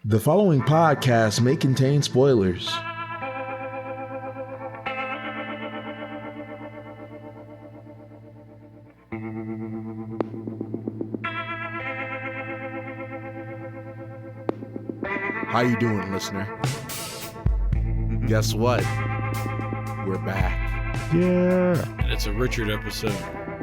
The following podcast may contain spoilers. How you doing, listener? Guess what? We're back. Yeah. And it's a Richard episode.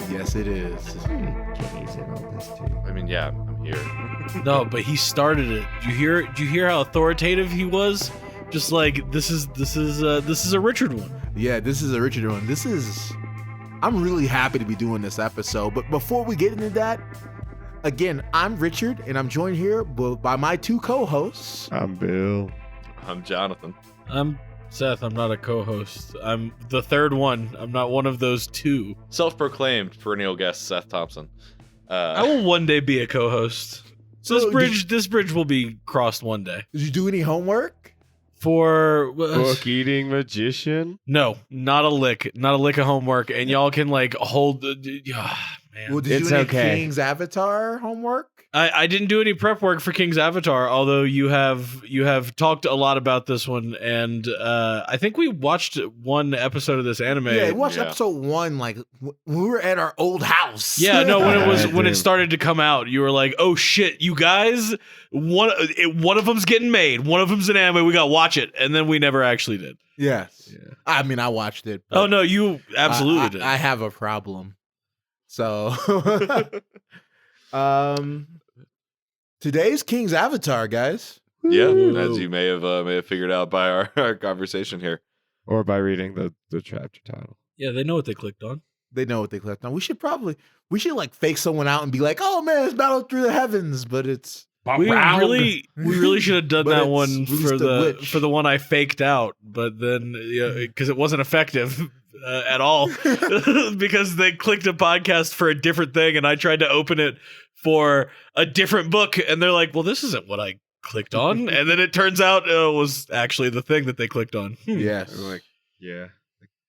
Yes, it is. Kenny's in on this too. I mean, yeah, I'm here. No, but he started it. Did you hear how authoritative he was? Just like this is a Richard one. Yeah, this is a Richard one. I'm really happy to be doing this episode. But before we get into that, again, I'm Richard, and I'm joined here by my two co-hosts. I'm Bill. I'm Jonathan. I'm Seth. I'm not a co-host. I'm the third one. I'm not one of those two. Self-proclaimed perennial guest Seth Thompson. I will one day be a co-host. So This bridge will be crossed one day. Did you do any homework? For Book eating magician. no, not a lick of homework, and y'all can like hold. Man. Well, did It's you do any okay. King's Avatar homework? I didn't do any prep work for King's Avatar, although you have talked a lot about this one, and I think we watched one episode of this anime. Yeah, we watched Yeah. episode 1 like when we were at our old house. Yeah, no, when it dude. started to come out, you were like, "Oh shit, you guys! One of them's getting made. One of them's an anime. We got to watch it," and then we never actually did. Yes. Yeah. I mean, I watched it. but Oh no, you absolutely I did. I have a problem. So, today's King's Avatar, guys. Yeah, Woo. as you may have figured out by our conversation here. Or by reading the chapter title. Yeah, they know what they clicked on. They know what they clicked on. We should like fake someone out and be like, "Oh man, it's Battle Through the Heavens," but it's We really should have done But that it's one released for a witch. the one I faked out, but then because it wasn't effective at all because they clicked a podcast for a different thing, and I tried to open it for a different book, and they're like, "Well, this isn't what I clicked on," and then it turns out it was actually the thing that they clicked on. yes. They're like, yeah,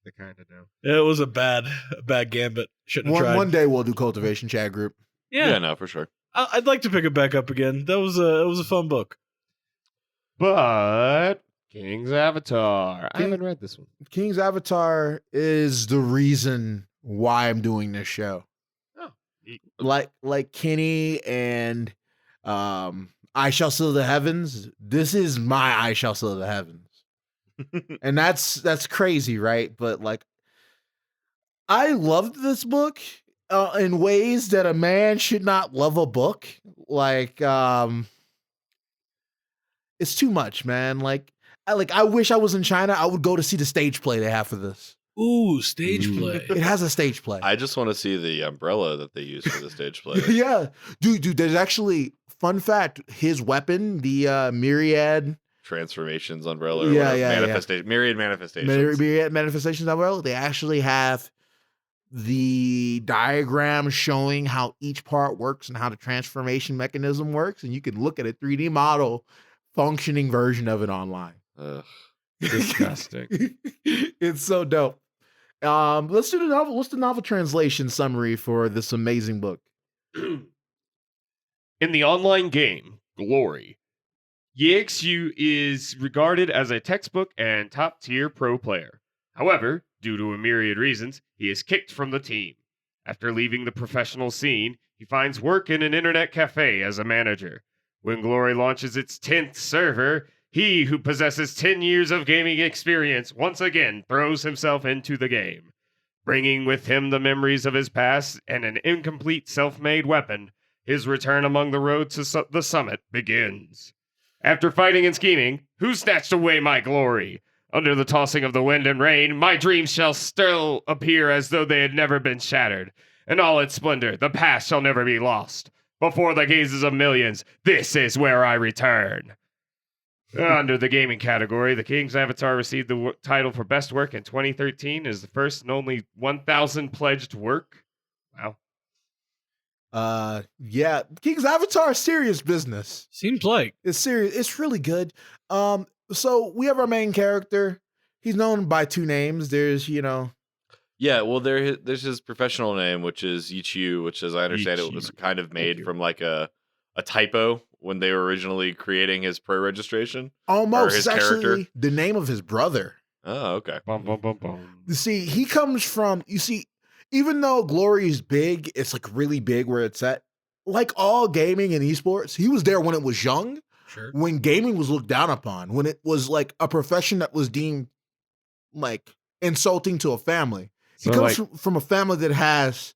they kind of know. It was a bad gambit. Shouldn't have tried. One day we'll do cultivation chat group. Yeah, No, for sure. I'd like to pick it back up again. That was it was a fun book. But King's Avatar. I King- haven't read this one. King's Avatar is the reason why I'm doing this show. Oh. Like Kenny and I Shall Seal the Heavens. This is my I Shall Seal the Heavens. And that's crazy, right? But like I loved this book in ways that a man should not love a book. Like it's too much, man. I wish I was in China. I would go to see the stage play they have for this. Ooh, stage Ooh. play. It has a stage play. I just want to see the umbrella that they use for the stage play. Yeah. Dude, there's actually fun fact, his weapon, the Myriad Transformations umbrella. Or Yeah, whatever. yeah, Manifestation. Myriad manifestations. Myriad Manifestations umbrella, they actually have the diagram showing how each part works and how the transformation mechanism works, and you can look at a 3D model functioning version of it online. Ugh. Disgusting. It's so dope. Let's do the novel. What's the novel translation summary for this amazing book? In the online game, Glory, Yixu is regarded as a textbook and top-tier pro player. However, due to a myriad reasons, he is kicked from the team. After leaving the professional scene, he finds work in an internet cafe as a manager. When Glory launches its 10th server, he who possesses 10 years of gaming experience once again throws himself into the game. Bringing with him the memories of his past and an incomplete self-made weapon, his return among the road to the summit begins. After fighting and scheming, who snatched away my glory? Under the tossing of the wind and rain, my dreams shall still appear as though they had never been shattered. In all its splendor, the past shall never be lost. Before the gazes of millions, this is where I return. Under the gaming category, the King's Avatar received the title for Best Work in 2013 as the first and only 1,000 pledged work. Wow. Yeah, King's Avatar is serious business. Seems like. It's serious. It's really good. So we have our main character. He's known by two names. There's, Yeah, well, there's his professional name, which is Yichu, which, as I understand it, was Yichu. kind of made from like a a typo when they were originally creating his pro registration? Almost. his It's actually character? the name of his brother. Oh, okay. Bum, bum, bum, bum. You see, he comes from, you see, even though Glory is big, it's like really big where it's at. Like all gaming and esports, he was there when it was young, Sure. when gaming was looked down upon, when it was like a profession that was deemed like insulting to a family. He So, comes like, from a family that has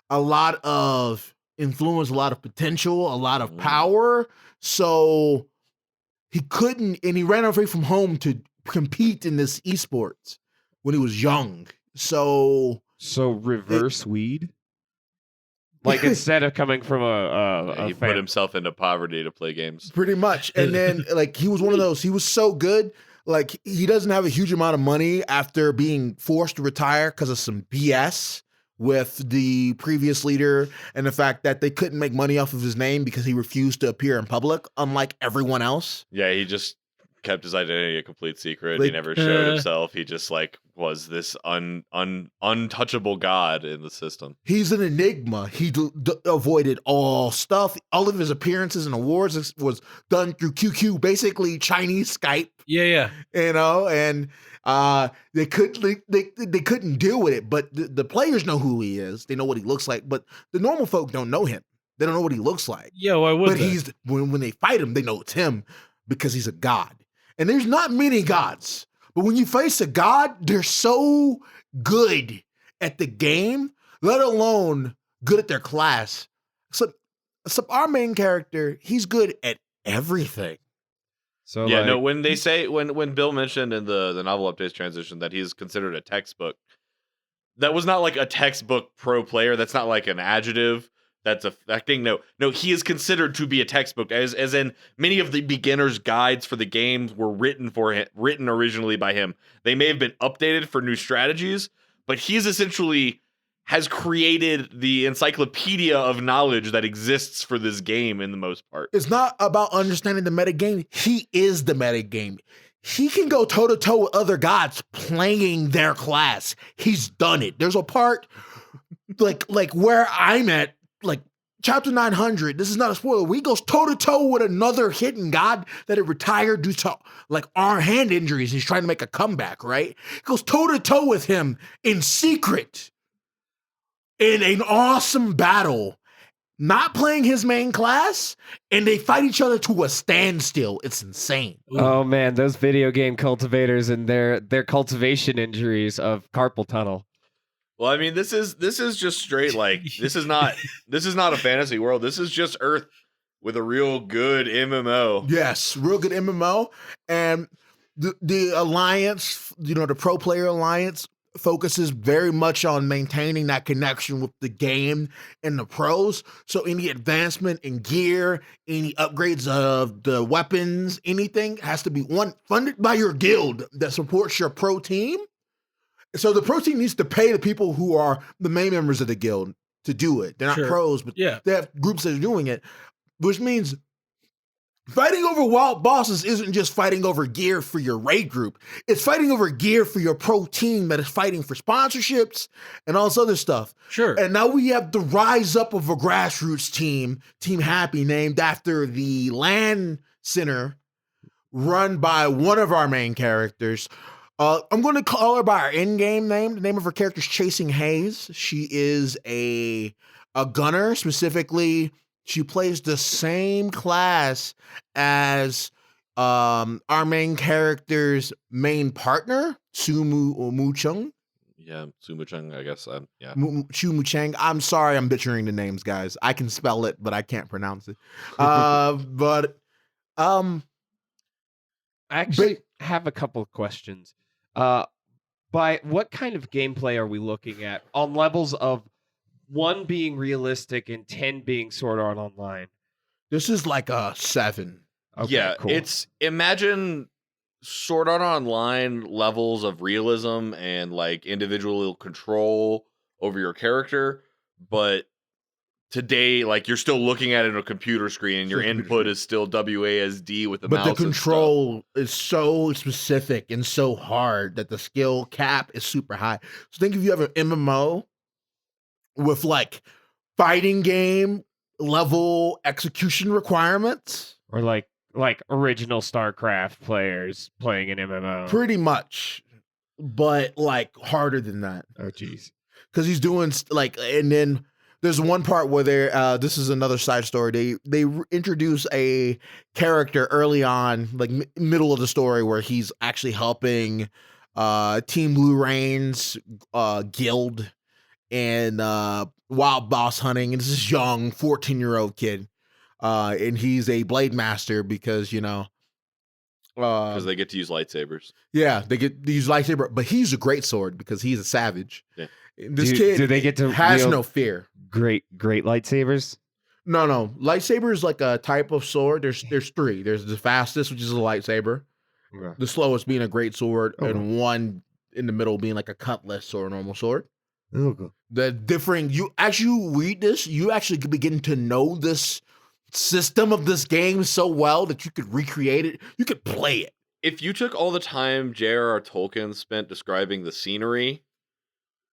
a lot of influence, a lot of potential, a lot of Mm. power. So he couldn't, and he ran away from home to compete in this esports when he was young. So reverse weed. Like instead of coming from a He put himself into poverty to play games. pretty much. And then like he was one of those, he was so good. Like he doesn't have a huge amount of money after being forced to retire because of some BS with the previous leader and the fact that they couldn't make money off of his name because he refused to appear in public, unlike everyone else. Yeah, he just kept his identity a complete secret. Like, he never showed himself. He just like was this untouchable god in the system. He's an enigma. He avoided all stuff. All of his appearances and awards was done through QQ, basically Chinese Skype. Yeah. You know, and they couldn't deal with it. But the players know who he is. They know what he looks like. But the normal folk don't know him. They don't know what he looks like. Yeah, why would But they? he's when they fight him, they know it's him because he's a god. And there's not many gods. But when you face a god, they're so good at the game, let alone good at their class. So our main character, he's good at everything. So Yeah, like, no, when they say when Bill mentioned in the novel updates transition that he's considered a textbook, that was not like a textbook pro player. That's not like an adjective. That's affecting. No, he is considered to be a textbook, as in many of the beginner's guides for the games were written originally by him. They may have been updated for new strategies, but he's essentially has created the encyclopedia of knowledge that exists for this game in the most part. It's not about understanding the metagame. He is the metagame. He can go toe-to-toe with other gods playing their class. He's done it. There's a part like where I'm at, like chapter 900, this is not a spoiler, where he goes toe-to-toe with another hidden god that had retired due to like arm hand injuries. He's trying to make a comeback, right? He goes toe-to-toe with him in secret in an awesome battle, not playing his main class, and they fight each other to a standstill. It's insane. oh man, those video game cultivators and their cultivation injuries of carpal tunnel. Well, I mean, this is just straight like this is not a fantasy world. This is just Earth with a real good MMO. Yes, real good MMO. And the alliance, the pro player alliance focuses very much on maintaining that connection with the game and the pros. So any advancement in gear, any upgrades of the weapons, anything has to be funded by your guild that supports your pro team. So the pro team needs to pay the people who are the main members of the guild to do it. They're not Sure. pros, but Yeah. they have groups that are doing it, which means fighting over wild bosses isn't just fighting over gear for your raid group. It's fighting over gear for your pro team that is fighting for sponsorships and all this other stuff. Sure. And now we have the rise up of a grassroots team, Team Happy, named after the LAN center run by one of our main characters. I'm going to call her by her in-game name. The name of her character is Chasing Hayes. She is a gunner. Specifically, she plays the same class as our main character's main partner, Mu Chung. Yeah, Sumuchung, I guess. Yeah. Chu Mu Chang. I'm sorry, I'm butchering the names, guys. I can spell it, but I can't pronounce it. But I actually have a couple of questions. By what kind of gameplay are we looking at on levels of 1 being realistic and 10 being Sword Art Online? this is like a 7. Okay, Yeah, cool. it's imagine Sword Art Online levels of realism and like individual control over your character, but today, like you're still looking at it on a computer screen, and your Still computer input screen. is still WASD with the But mouse. the and stuff. control is so specific and so hard that the skill cap is super high. So think if you have an MMO with like fighting game level execution requirements. Or like original StarCraft players playing an MMO. Pretty much, but like harder than that. Oh, jeez. Because he's doing like, and then there's one part where this is another side story. They introduce a character early on, like middle of the story, where he's actually helping Team Blue Rain's guild and wild boss hunting. And this is young 14-year-old kid. And he's a blade master because Because they get to use lightsabers. yeah, they get to use lightsaber, but he's a great sword because he's a savage. Yeah. This kid do they get to has wield no fear. great lightsabers? No. Lightsaber is like a type of sword. There's three. There's the fastest, which is a lightsaber. Okay. The slowest being a great sword, Oh. and one in the middle being like a cutlass or a normal sword. Okay. The differing, as you read this, you actually begin to know this system of this game so well that you could recreate it. You could play it. If you took all the time J.R.R. Tolkien spent describing the scenery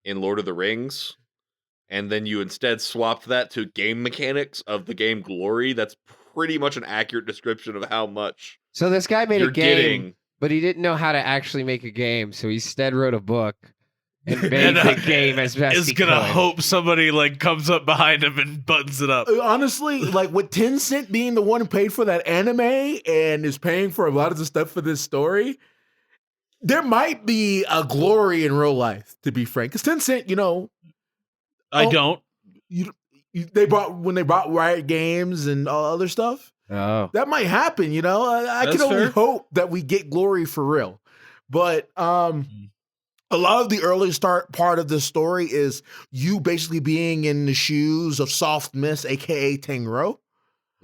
in Lord of the Rings, and then you instead swapped that to game mechanics of the game Glory, that's pretty much an accurate description of how much So this guy made you're a game, getting. but he didn't know how to actually make a game, so he instead wrote a book and made And, the game as best Is he gonna could. hope somebody like comes up behind him and buttons it up. Honestly, like with Tencent being the one who paid for that anime and is paying for a lot of the stuff for this story, there might be a Glory in real life, to be frank. Because Tencent, I Oh. don't. when they bought Riot Games and all other stuff, Oh, that might happen. I That's can only fair. hope that we get Glory for real. But a lot of the early start part of the story is you basically being in the shoes of Soft Mist, aka Tengro,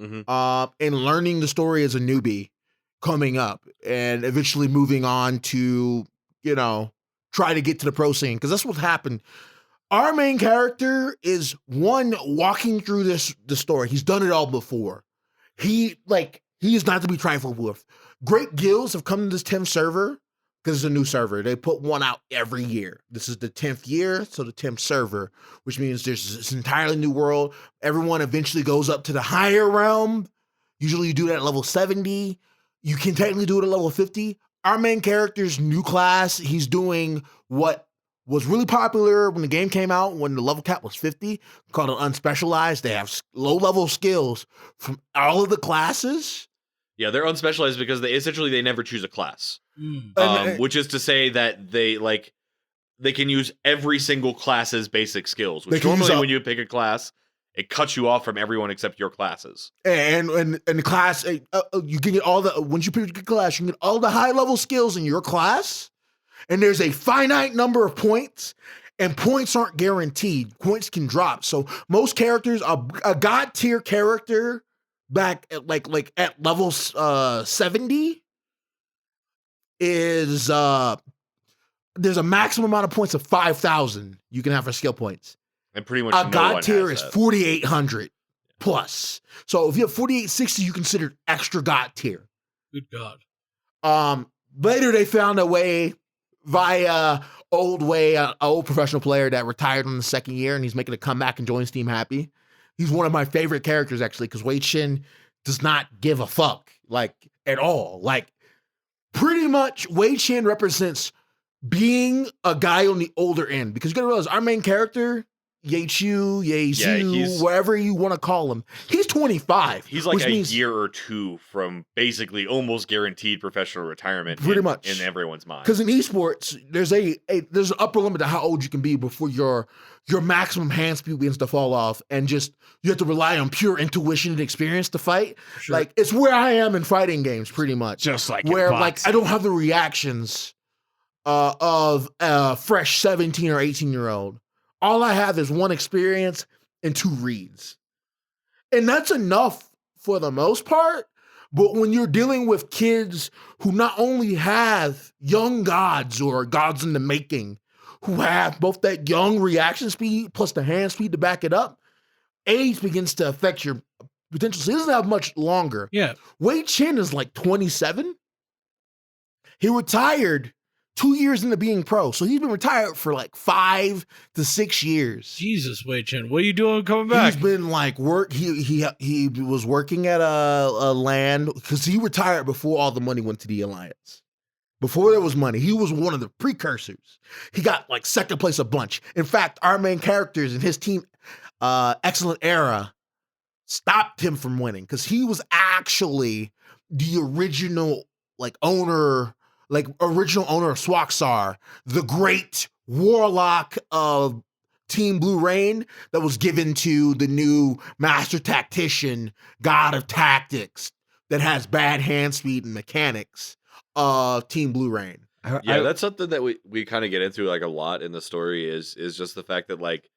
Mhm. and learning the story as a newbie coming up and eventually moving on to, try to get to the pro scene. Because that's what happened. Our main character is one walking through the story. He's done it all before. He is not to be trifled with. Great guilds have come to this 10th server because it's a new server. They put one out every year. This is the 10th year, so the 10th server, which means there's this entirely new world. Everyone eventually goes up to the higher realm. Usually you do that at level 70. You can technically do it at level 50. Our main character's new class, he's doing what was really popular when the game came out, when the level cap was 50, called an unspecialized. They have low-level skills from all of the classes. Yeah, they're unspecialized because they never choose a class. And- Which is to say that they can use every single class's basic skills. They Which can use normally all- when you pick a class, it cuts you off from everyone except your classes. And the class, you can get once you pick your class, you can get all the high-level skills in your class, and there's a finite number of points, and points aren't guaranteed. Points can drop. So most characters, a god tier character back at like at level 70 is there's a maximum amount of points of 5,000 you can have for skill points. And pretty much A no god one tier has is that. 4,800 plus. So if you have 4,860, you consider extra god tier. Good God. Later they found a way via an old professional player that retired in the second year, and he's making a comeback and joins Team Happy. He's one of my favorite characters actually, because Wei Shin does not give a fuck at all. Pretty much Wei Shin represents being a guy on the older end, because you gotta realize our main character, Yechu, he's- wherever you want to call him, he's 25. He's like which a means year or two from basically almost guaranteed professional retirement. Pretty in, much. in everyone's mind. because in esports, there's there's an upper limit to how old you can be before your maximum hand speed begins to fall off, and just you have to rely on pure intuition and experience to fight. Sure. It's where I am in fighting games, pretty much. Just like Where in boxing. I don't have the reactions of a fresh 17 or 18-year-old. All I have is one experience and two reads, and that's enough for the most part. But when you're dealing with kids who not only have young gods or gods in the making, who have both that young reaction speed plus the hand speed to back it up, age begins to affect your potential. So he doesn't have much longer. Yeah. Wei Chen is like 27. He retired 2 years into being pro. So he's been retired for like 5 to 6 years. Jesus, Wei Chen, what are you doing coming back? He's been like he was working at a land because he retired before all the money went to the Alliance. Before there was money, he was one of the precursors. He got like second place a bunch. In fact, our main characters and his team, Excellent Era, stopped him from winning because he was actually the original owner of Swaxar, the great warlock of Team Blue Rain that was given to the new master tactician, god of tactics, that has bad hand speed and mechanics of Team Blue Rain. Yeah, that's something that we kind of get into like a lot in the story is just the fact that like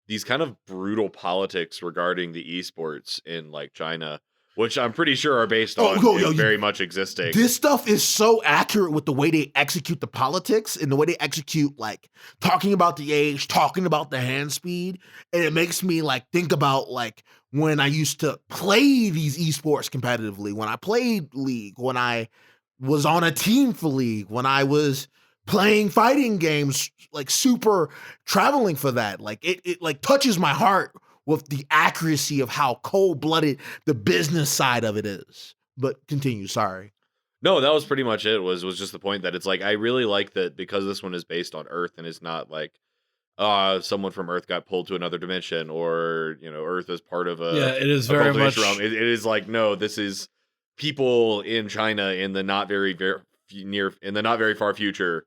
these kind of brutal politics regarding the esports in like China, which I'm pretty sure are based on very much existing. This stuff is so accurate with the way they execute the politics and the way they execute like talking about the age, talking about the hand speed, and it makes me like think about like when I used to play these esports competitively, when I played League, when I was on a team for League, when I was playing fighting games, like super traveling for that. Like it like touches my heart with the accuracy of how cold-blooded the business side of it is. But continue, sorry. No, that was pretty much it. Was just the point that it's like I really like that because this one is based on Earth and it's not like someone from Earth got pulled to another dimension or Earth is part of it is very much realm. It is like no, this is people in China in the not very far future,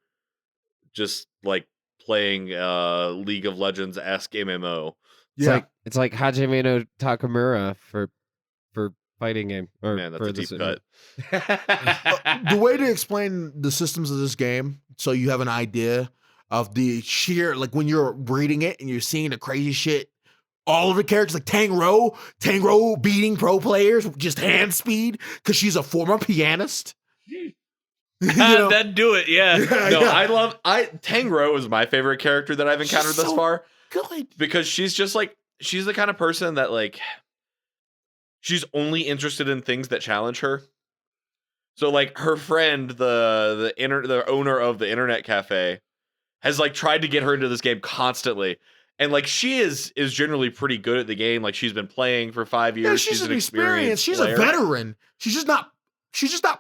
just like playing League of Legends-esque MMO. It's like Hajime no Takamura for fighting game. Or man, that's a deep cut. The way to explain the systems of this game, so you have an idea of the sheer, like when you're reading it and you're seeing the crazy shit, all of the characters like Tang Ro beating pro players with just hand speed because she's a former pianist. That'd do it, yeah. Tang Ro is my favorite character that I've encountered thus far. Good. Because she's just like she's the kind of person that like she's only interested in things that challenge her. So like her friend, the owner of the internet cafe, has like tried to get her into this game constantly. And like she is generally pretty good at the game. Like she's been playing for 5 years. Yeah, she's an experienced. She's player. a veteran. She's just not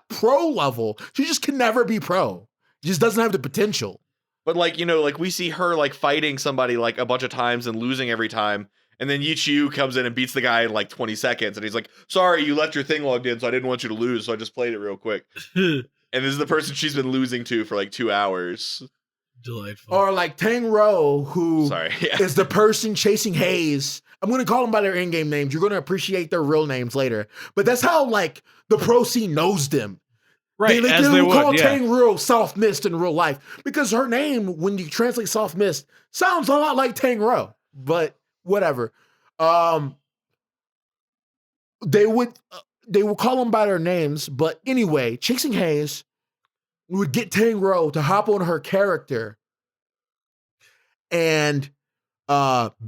pro level. She just can never be pro. She just doesn't have the potential. But like, like we see her like fighting somebody like a bunch of times and losing every time. And then Yi Chiu comes in and beats the guy in like 20 seconds. And he's like, sorry, you left your thing logged in, so I didn't want you to lose. So I just played it real quick. And this is the person she's been losing to for like 2 hours. Delightful. Or like Tang Ro, who Yeah. is the person chasing Hayes. I'm going to call them by their in-game names. You're going to appreciate their real names later. But that's how like the pro scene knows them. Right, They would call Tang Ro Soft Mist in real life because her name, when you translate Soft Mist, sounds a lot like Tang Ro. But whatever. They would call them by their names. But anyway, Chasing Hayes would get Tang Ro to hop on her character and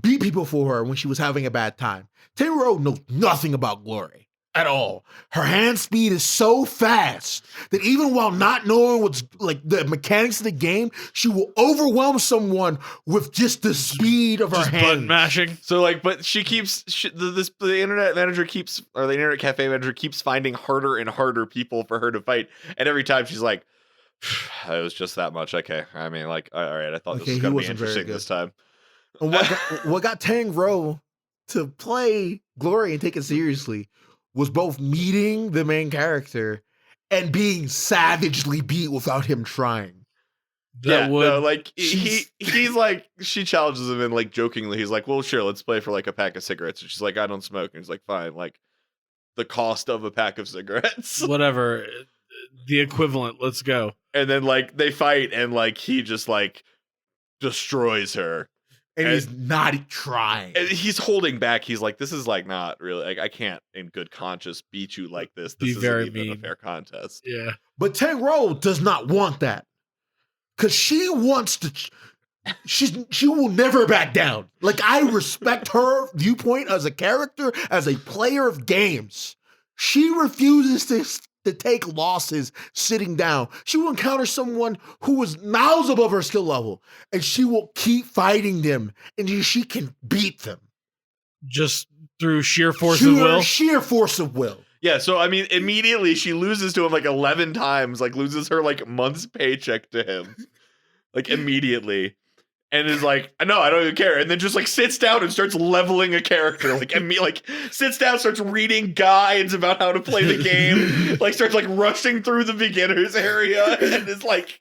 beat people for her when she was having a bad time. Tang Ro knows nothing about glory at all. Her hand speed is so fast that even while not knowing what's like the mechanics of the game, she will overwhelm someone with just the speed of her hand. Button mashing. So like, but the internet manager the internet cafe manager keeps finding harder and harder people for her to fight. And every time she's like, it was just that much. Okay. I mean, like, all right. I thought this was going to be interesting this time. And what got Tang Ro to play Glory and take it seriously was both meeting the main character and being savagely beat without him trying. He's like, she challenges him and like jokingly, he's like, well, sure, let's play for like a pack of cigarettes. And she's like, I don't smoke. And he's like, fine, like the cost of a pack of cigarettes. Whatever. The equivalent. Let's go. And then like they fight and like he just like destroys her. And he's not trying. And he's holding back. He's like, this is like not really like I can't in good conscience beat you like this. This isn't very even mean. a fair contest. Yeah. But Tang Ro does not want that. Cause she wants to she will never back down. Like I respect her viewpoint as a character, as a player of games. She refuses to take losses sitting down. She will encounter someone who was miles above her skill level, and she will keep fighting them until she can beat them. Just through sheer force of will. Sheer force of will. Yeah, so I mean, immediately she loses to him like 11 times, like loses her like month's paycheck to him, like immediately, and is like, no, I don't even care, and then just like sits down and starts leveling a character, like like sits down, starts reading guides about how to play the game, like starts like rushing through the beginners area, and is like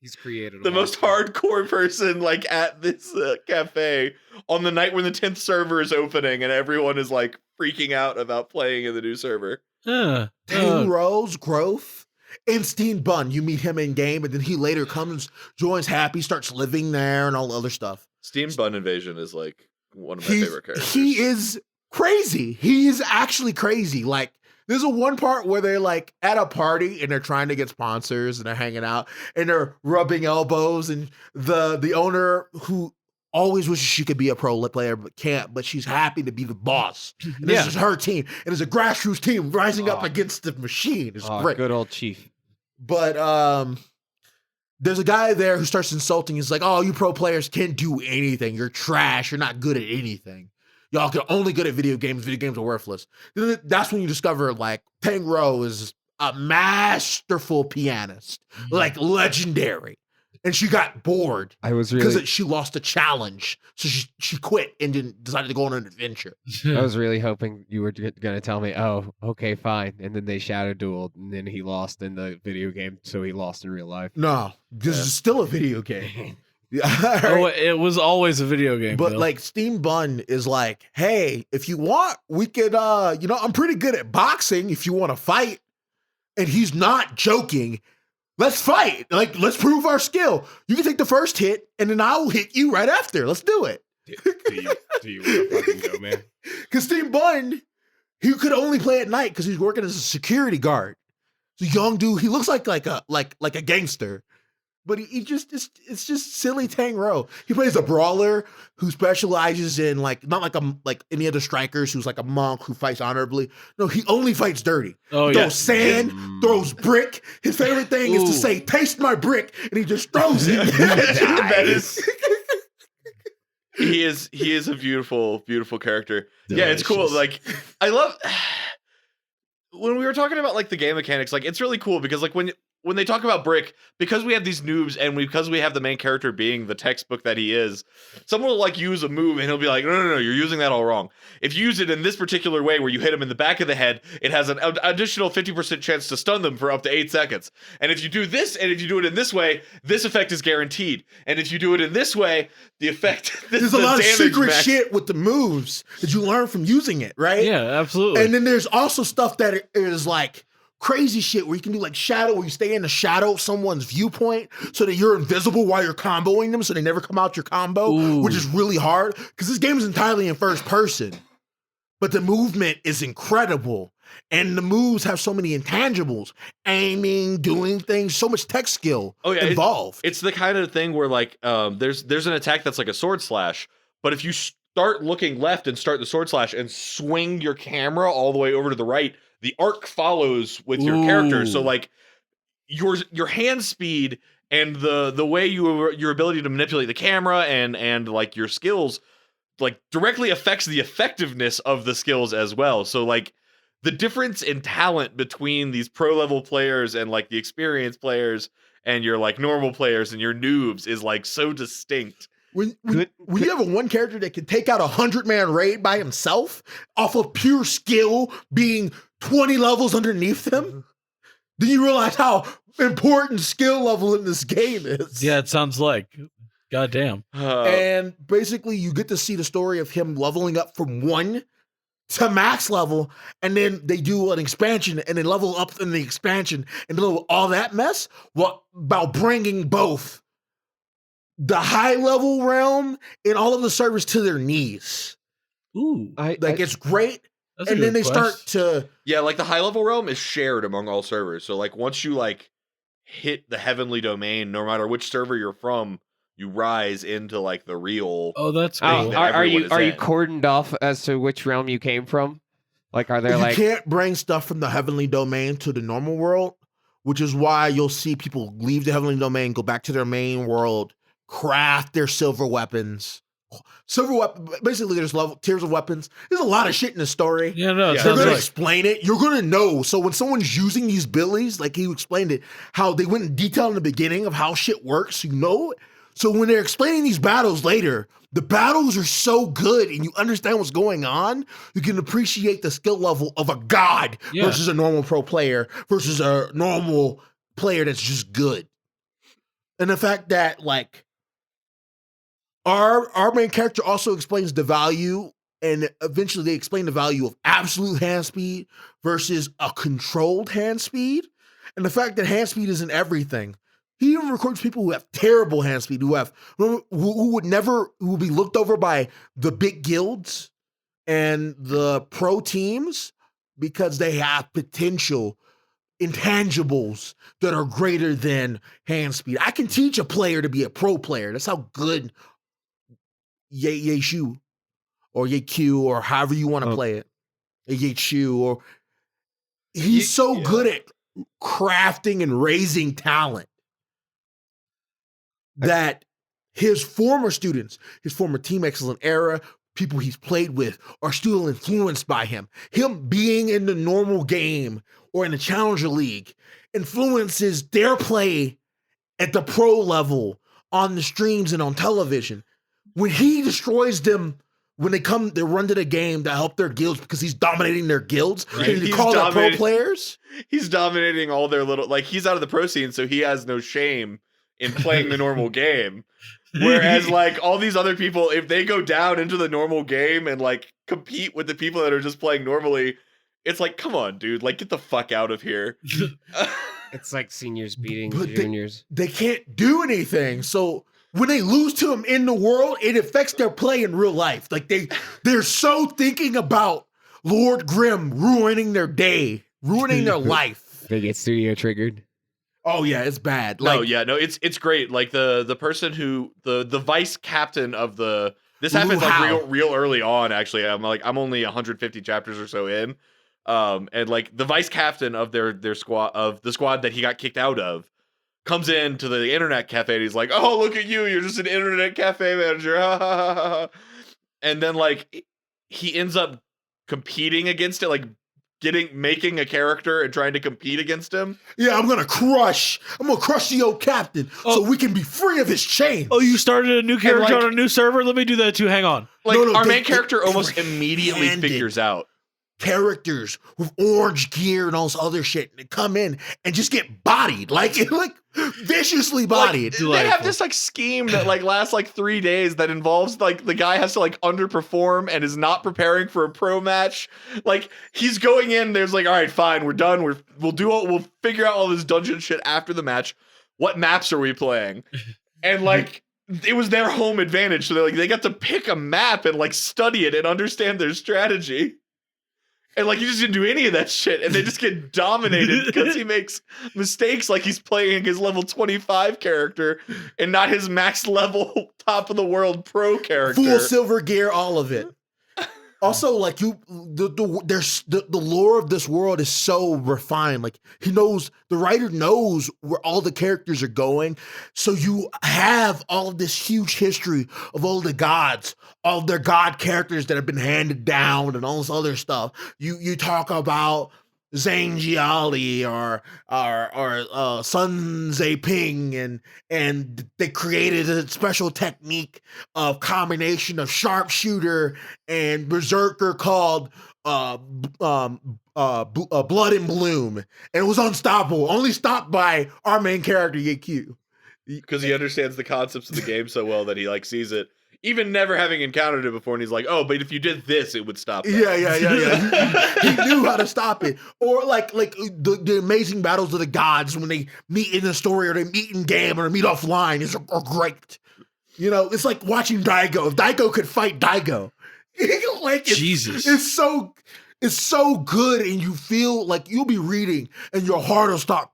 He's created the most hardcore person like at this cafe on the night when the 10th server is opening, and everyone is like freaking out about playing in the new server. Rose growth and Steen Bun. You meet him in game, and then he later comes, joins Happy, starts living there, and all the other stuff. Steam Bun Invasion is like one of my favorite characters. He is crazy. He is actually crazy. Like, there's a one part where they're like at a party and they're trying to get sponsors and they're hanging out and they're rubbing elbows, and the owner, who always wishes she could be a pro player but can't, but she's happy to be the boss. And this is her team, and it's a grassroots team rising up against the machine. It's great. Good old Chief. But there's a guy there who starts insulting. He's like, "Oh, you pro players can't do anything. You're trash. You're not good at anything. Y'all are only good at video games. Video games are worthless." That's when you discover like Tang Ro is a masterful pianist, like legendary. And she got bored I was because really, she lost a challenge. So she quit and then decided to go on an adventure. I was really hoping you were going to tell me, "Oh, okay, fine." And then they shadow dueled, and then he lost in the video game, so he lost in real life. No, this is still a video game. Oh, it was always a video game. But Bill. like Steam Bun is like, "Hey, if you want, we could I'm pretty good at boxing if you want to fight." And he's not joking. Let's fight. Like, let's prove our skill. You can take the first hit, and then I'll hit you right after. Let's do it. Do you want to fucking go, man? Because Steam Bun, he could only play at night because he's working as a security guard. The young dude, he looks like a gangster. But he just it's just silly Tang Ro. He plays a brawler who specializes in like not like any other strikers who's like a monk who fights honorably. No, he only fights dirty. Oh, Throws sand, throws brick. His favorite thing is to say, "Taste my brick," and he just throws it. That is. He is a beautiful character. Yeah, it's cool. Like, I love when we were talking about like the game mechanics. Like, it's really cool because like when they talk about Brick, because we have these noobs and because we have the main character being the textbook that he is, someone will like use a move and he'll be like, no, you're using that all wrong. If you use it in this particular way where you hit him in the back of the head, it has an additional 50% chance to stun them for up to 8 seconds. And if you do this, and if you do it in this way, this effect is guaranteed. And if you do it in this way, the effect... There's a lot of secret shit with the moves that you learn from using it, right? Yeah, absolutely. And then there's also stuff that is like crazy shit where you can do like shadow, where you stay in the shadow of someone's viewpoint so that you're invisible while you're comboing them so they never come out your combo, which is really hard because this game is entirely in first person. But the movement is incredible. And the moves have so many intangibles, aiming, doing things, so much tech skill involved. It's the kind of thing where like there's an attack that's like a sword slash, but if you start looking left and start the sword slash and swing your camera all the way over to the right, the arc follows with your character. So like your hand speed and the way your ability to manipulate the camera and like your skills like directly affects the effectiveness of the skills as well. So like the difference in talent between these pro level players and like the experienced players and your like normal players and your noobs is like so distinct. When you have one character that can take out 100-man raid by himself off of pure skill being 20 levels underneath them, then you realize how important skill level in this game is. Yeah, it sounds like. Goddamn. And basically you get to see the story of him leveling up from 1 to max level, and then they do an expansion and then level up in the expansion and do all that mess while bringing both the high level realm and all of the servers to their knees. Ooh. It's great. That's a And then good they start to... Yeah, like the high level realm is shared among all servers. So like once you like hit the heavenly domain, no matter which server you're from, you rise into like the real. Oh, that's cool. Are you in. cordoned off as to which realm you came from? Like, are there You like can't bring stuff from the heavenly domain to the normal world, which is why you'll see people leave the heavenly domain, go back to their main world, craft their silver weapons. Silver weapon, basically, there's tiers of weapons. There's a lot of shit in the story. Yeah, no, it Yeah. They're sounds gonna like explain it. You're gonna know. So when someone's using these abilities, like he explained it, how they went in detail in the beginning of how shit works, you know. So when they're explaining these battles later, the battles are so good, and you understand what's going on. You can appreciate the skill level of a god Yeah. versus a normal pro player versus a normal player that's just good. And the fact that like our main character also explains the value, and eventually they explain the value of absolute hand speed versus a controlled hand speed, and the fact that hand speed isn't everything. He even records people who have terrible hand speed, who would be looked over by the big guilds and the pro teams because they have potential intangibles that are greater than hand speed. I can teach a player to be a pro player. That's how good Yeshu or Yeq or however you want to play it. Yechu or he's so good at crafting and raising talent that his former students, his former Team Excellent era, people he's played with are still influenced by him. Him being in the normal game or in the Challenger League influences their play at the pro level on the streams and on television. When he destroys them, when they run to the game to help their guilds because he's dominating their guilds, Right. and they He's call them pro dominating- players. He's dominating all their little, like, he's out of the pro scene, so he has no shame in playing the normal game. Whereas, like, all these other people, if they go down into the normal game and, like, compete with the people that are just playing normally, it's like, come on, dude, like, get the fuck out of here. it's like seniors beating But they- juniors? They can't do anything. So when they lose to him in the world, it affects their play in real life. Like they're so thinking about Lord Grimm ruining their day, ruining their life. They get studio triggered. Oh yeah, it's bad. No, it's great. Like the person who the vice captain of the this happens Lu like Hao. real early on. Actually, I'm only 150 chapters or so in, and like the vice captain of their squad of the squad that he got kicked out of comes into the internet cafe and he's like, "Oh, look at you! You're just an internet cafe manager." And then like he ends up competing against it, like making a character and trying to compete against him. Yeah, I'm gonna crush the old captain so we can be free of his chain. Oh, you started a new character like- on a new server? Let me do that too. Hang on. Like No, our they- main character they almost were immediately handed figures out. Characters with orange gear and all this other shit and come in and just get bodied, like viciously bodied. They have this like scheme that like lasts like 3 days that involves like the guy has to like underperform and is not preparing for a pro match. Like he's going in, there's like, all right, fine, we're done. We'll figure out all this dungeon shit after the match. What maps are we playing? And like it was their home advantage, so they got to pick a map and like study it and understand their strategy. And like he just didn't do any of that shit, and they just get dominated because he makes mistakes, like he's playing his level 25 character and not his max level top of the world pro character. Full silver gear, all of it. Also, like the lore of this world is so refined. Like the writer knows where all the characters are going. So you have all of this huge history of all the gods, all their god characters that have been handed down, and all this other stuff. You talk about Zhang Jiali or Sun Zeping, and they created a special technique of combination of sharpshooter and berserker called Blood and Bloom, and it was unstoppable. Only stopped by our main character Yeq. Because he understands the concepts of the game so well that he like sees it, even never having encountered it before, and he's like, "Oh, but if you did this, it would stop." That. Yeah. He knew how to stop it. Or like the amazing battles of the gods when they meet in the story or they meet in game or meet offline are great. You know, it's like watching Daigo. If Daigo could fight Daigo, Jesus. it's so good, and you feel like you'll be reading and your heart will start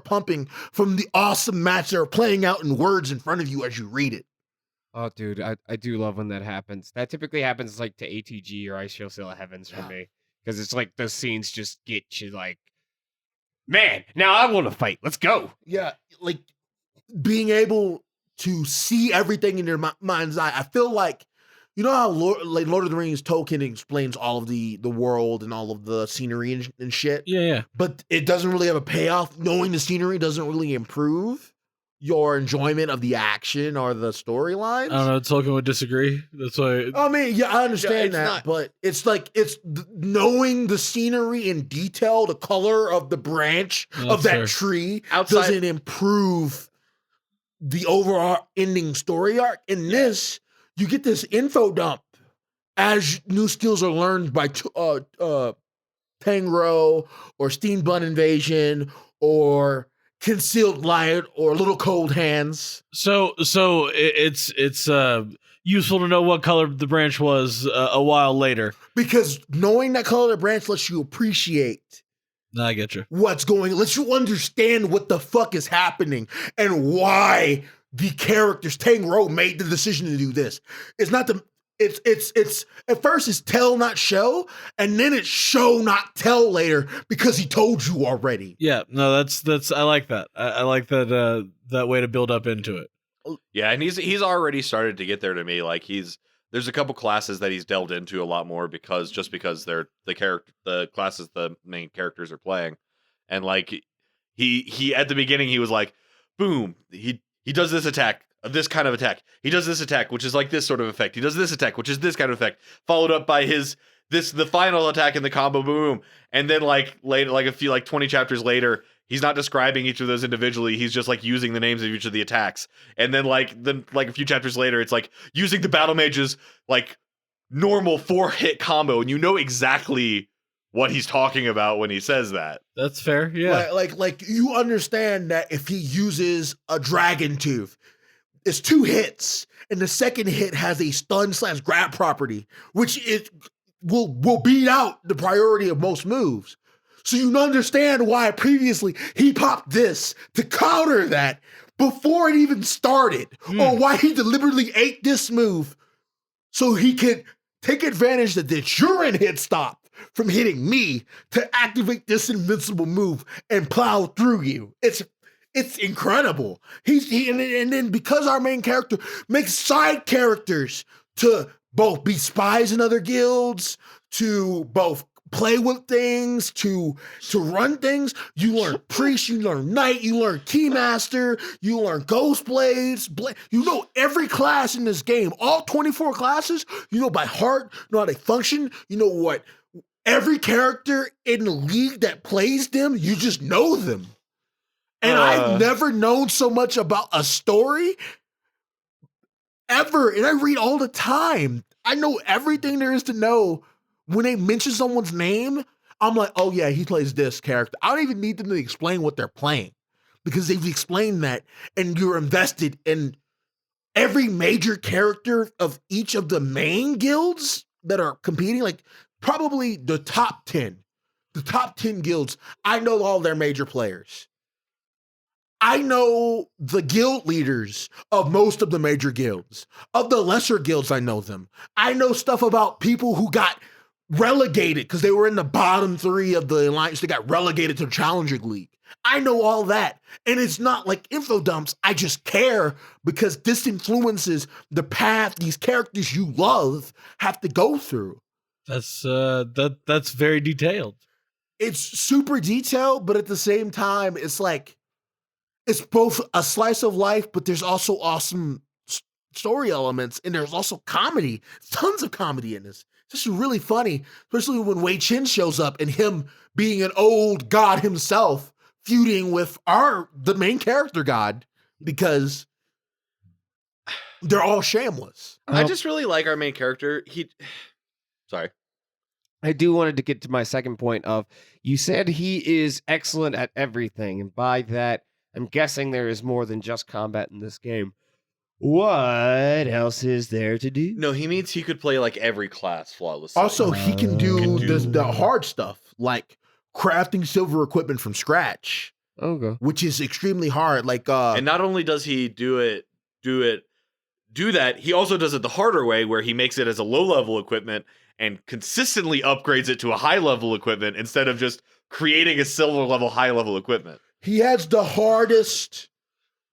pumping from the awesome match that are playing out in words in front of you as you read it. Oh, dude, I do love when that happens. That typically happens like to ATG or I Shall Seal the Heavens for Yeah. me. Because it's like those scenes just get you like, man, now I want to fight. Let's go. Yeah, like being able to see everything in your mind's eye. I feel like, you know how Lord of the Rings Tolkien explains all of the world and all of the scenery and shit, Yeah. but it doesn't really have a payoff. Knowing the scenery doesn't really improve your enjoyment of the action or the storylines. I don't know. Tolkien would disagree. That's why. I mean, yeah, I understand it's that, not- but it's like knowing the scenery in detail, the color of the branch No, of that's that fair. tree Outside- doesn't improve the overall ending story arc. In this, you get this info dump as new skills are learned by Tangro or Steambun Invasion or Concealed Light or Little Cold Hands. So it's useful to know what color the branch was a while later. Because knowing that color of the branch lets you appreciate No, I get you. what's going, lets you understand what the fuck is happening and why the characters Tangro made the decision to do this. It's not the it's at first it's tell not show, and then it's show not tell later because he told you already. Yeah. No, that's. I like that. I like that that way to build up into it. Yeah, and he's already started to get there to me. Like there's a couple classes that he's delved into a lot more because they're the classes the main characters are playing, and like he at the beginning he was like, boom, he does this attack, this kind of attack. He does this attack, which is like this sort of effect. He does this attack, which is this kind of effect, followed up by the final attack in the combo, boom, and then like later, like a few like 20 chapters later. He's not describing each of those individually. He's just like using the names of each of the attacks. And then like a few chapters later, it's like using the battle mage's like normal 4-hit combo, and you know exactly what he's talking about when he says that. That's fair. Yeah. Like you understand that if he uses a Dragon Tooth, it's 2 hits, and the second hit has a stun/grab property, which it will beat out the priority of most moves. So you understand why previously he popped this to counter that before it even started, or why he deliberately ate this move so he could take advantage that the Jurin hit stop from hitting me to activate this invincible move and plow through you. It's incredible. And then because our main character makes side characters to both be spies in other guilds, to both play with things, to run things. You learn priest, you learn knight, you learn keymaster, you learn ghost blades. You know every class in this game, all 24 classes. You know by heart, you know how they function. You know what every character in the league that plays them. You just know them. And I've never known so much about a story ever. And I read all the time. I know everything there is to know. When they mention someone's name, I'm like, oh yeah, he plays this character. I don't even need them to explain what they're playing because they've explained that, and you're invested in every major character of each of the main guilds that are competing. Like probably the top 10 guilds. I know all their major players. I know the guild leaders of most of the major guilds. Of the lesser guilds, I know them. I know stuff about people who got relegated because they were in the bottom 3 of the alliance. They got relegated to the Challenger League. I know all that. And it's not like info dumps. I just care because this influences the path these characters you love have to go through. That's that's very detailed. It's super detailed, but at the same time, it's like it's both a slice of life, but there's also awesome story elements, and there's also comedy. Tons of comedy in this. It's just really funny, especially when Wei Chin shows up and him being an old god himself, feuding with the main character god because they're all shameless. I just really like our main character. Sorry. I do wanted to get to my second point of you said he is excellent at everything, and by that I'm guessing there is more than just combat in this game. What else is there to do? No, he means he could play like every class flawlessly. Also, he can do, do- the hard stuff like crafting silver equipment from scratch, Okay. which is extremely hard. Like and not only does he do it do that, he also does it the harder way, where he makes it as a low-level equipment and consistently upgrades it to a high-level equipment instead of just creating a silver-level, high-level equipment. He has the hardest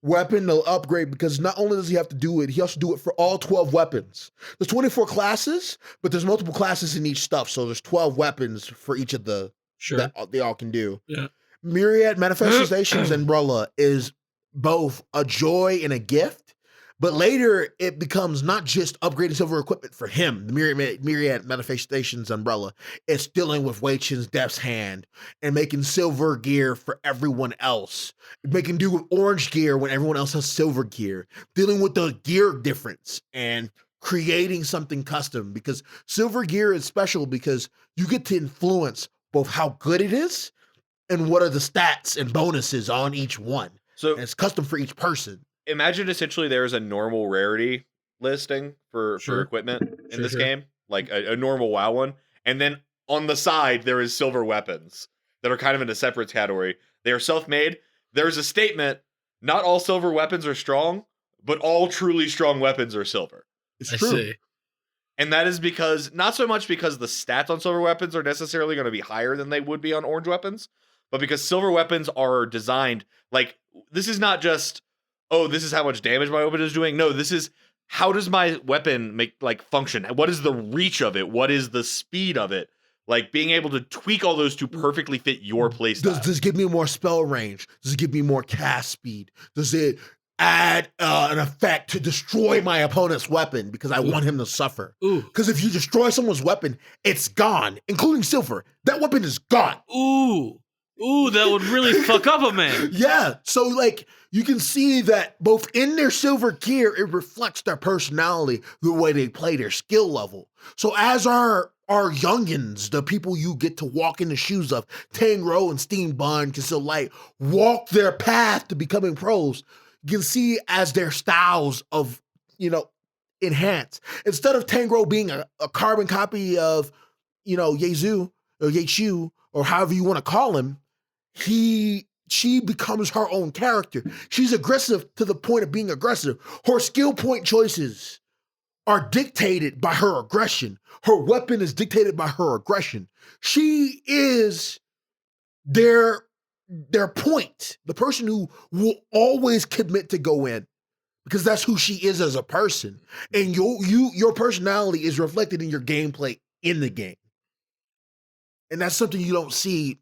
weapon to upgrade because not only does he have to do it, he has to do it for all 12 weapons. There's 24 classes, but there's multiple classes in each stuff, so there's 12 weapons for each of the that they all can do. Yeah. Myriad Manifestations Umbrella is both a joy and a gift, but later it becomes not just upgrading silver equipment for him. The Myriad Manifestations Umbrella is dealing with Wei Chen's Death's Hand and making silver gear for everyone else, making do with orange gear when everyone else has silver gear, dealing with the gear difference and creating something custom, because silver gear is special because you get to influence both how good it is and what are the stats and bonuses on each one. So And it's custom for each person. imagine essentially there's a normal rarity listing for equipment in this game, like a normal WoW one. And then on the side, there is silver weapons that are kind of in a separate category. They are self-made. There's a statement, not all silver weapons are strong, but all truly strong weapons are silver. It's I true. see. And that is because, not so much because the stats on silver weapons are necessarily going to be higher than they would be on orange weapons, but because silver weapons are designed, like, this is not just, oh, this is how much damage my weapon is doing. No, this is, how does my weapon function? What is the reach of it? What is the speed of it? Like, being able to tweak all those to perfectly fit your playstyle. Does it give me more spell range? Does it give me more cast speed? Does it add an effect to destroy my opponent's weapon because I want him to suffer? Ooh. Because if you destroy someone's weapon, it's gone, including silver. That weapon is gone. Ooh, that would really fuck up a man. Yeah. So, like, you can see that both in their silver gear, it reflects their personality, the way they play, their skill level. So as our youngins, the people you get to walk in the shoes of, Tangrowth and Steam Bun, Conceal Light, walk their path to becoming pros, you can see as their styles of, enhance. Instead of Tangrowth being a carbon copy of, Yezu or Yechu or however you want to call him, she becomes her own character. She's aggressive to the point of being aggressive. Her skill point choices are dictated by her aggression. Her weapon is dictated by her aggression. She is their point, the person who will always commit to go in, because that's who she is as a person. And your personality is reflected in your gameplay in the game. And that's something you don't see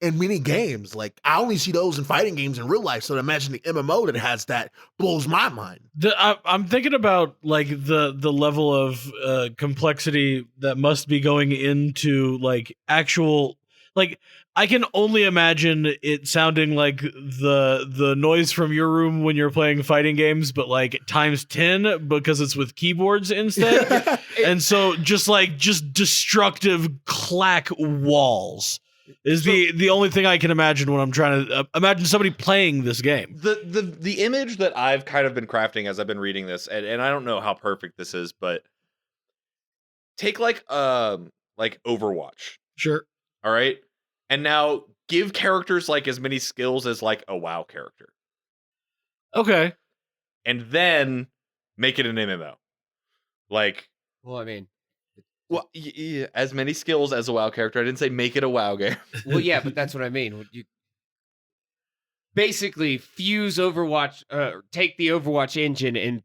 in many games. Like, I only see those in fighting games in real life. So to imagine the MMO that has that blows my mind. I'm thinking about like the level of complexity that must be going into like actual, like, I can only imagine it sounding like the noise from your room when you're playing fighting games, but like times 10 because it's with keyboards instead. And so just destructive clack walls is the only thing I can imagine when I'm trying to imagine somebody playing this game. The image that I've kind of been crafting as I've been reading this, and I don't know how perfect this is, but take like Overwatch. Sure. All right. And now give characters like as many skills as like a WoW character. Okay. And then make it an MMO. Like, Well, I mean, well, as many skills as a WoW character. I didn't say make it a WoW game. well, yeah, but that's what I mean. You basically fuse Overwatch, take the Overwatch engine and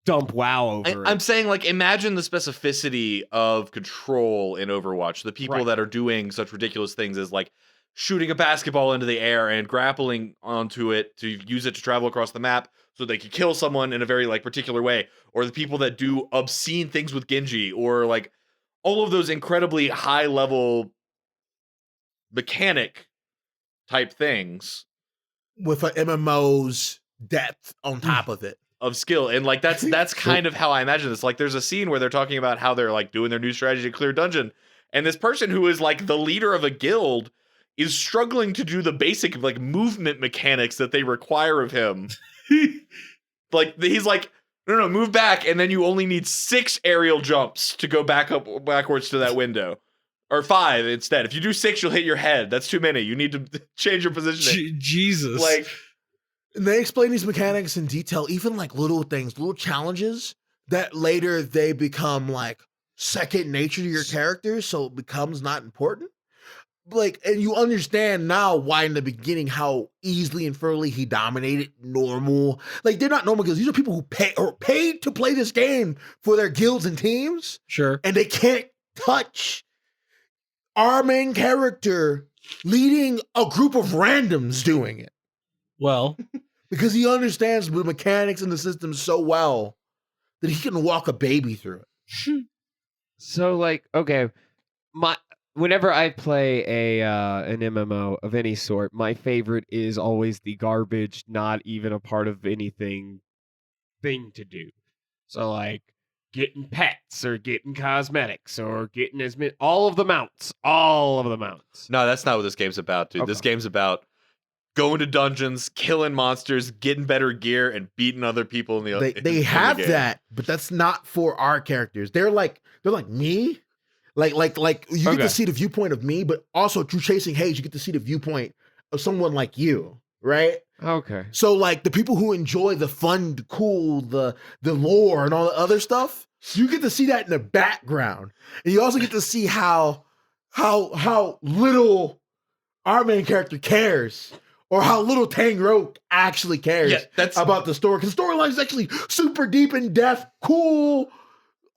dump WoW over it. I'm saying, like, imagine the specificity of control in Overwatch. The people Right. that are doing such ridiculous things as like shooting a basketball into the air and grappling onto it to use it to travel across the map so they could kill someone in a very like particular way, or the people that do obscene things with Genji, or like all of those incredibly high level mechanic type things With an MMO's depth on top of it. of skill. And like that's kind of how I imagine this. Like, there's a scene where they're talking about how they're like doing their new strategy to clear dungeon, and this person who is like the leader of a guild is struggling to do the basic like movement mechanics that they require of him. Like, he's like, no, move back, and then you only need 6 aerial jumps to go backwards to that window, or 5 instead. If you do 6, you'll hit your head. That's too many. You need to change your positioning. Jesus. Like, And they explain these mechanics in detail, even like little things, little challenges that later they become like second nature to your characters, so it becomes not important. Like, and you understand now why in the beginning how easily and thoroughly he dominated normal. Like, they're not normal guilds. These are people who paid to play this game for their guilds and teams, Sure. and they can't touch our main character leading a group of randoms doing it. Well, Because he understands the mechanics and the system so well that he can walk a baby through it. So like, okay, whenever I play an MMO of any sort, my favorite is always the garbage, not even a part of anything thing to do. So like getting pets or getting cosmetics or getting all of the mounts. No, that's not what this game's about, dude. This Okay. game's about going to dungeons, killing monsters, getting better gear, and beating other people in the They in the have game. that, but that's not for our characters. They're like me. Like you get Okay. to see the viewpoint of me, but also through Chasing Haze, you get to see the viewpoint of someone like you, right? Okay. So like the people who enjoy the fun, the cool, the lore and all the other stuff, you get to see that in the background. And you also get to see how little our main character cares, or how little Tangrowth actually cares Yeah, that's about the story. Because the storyline is actually super deep in depth, cool.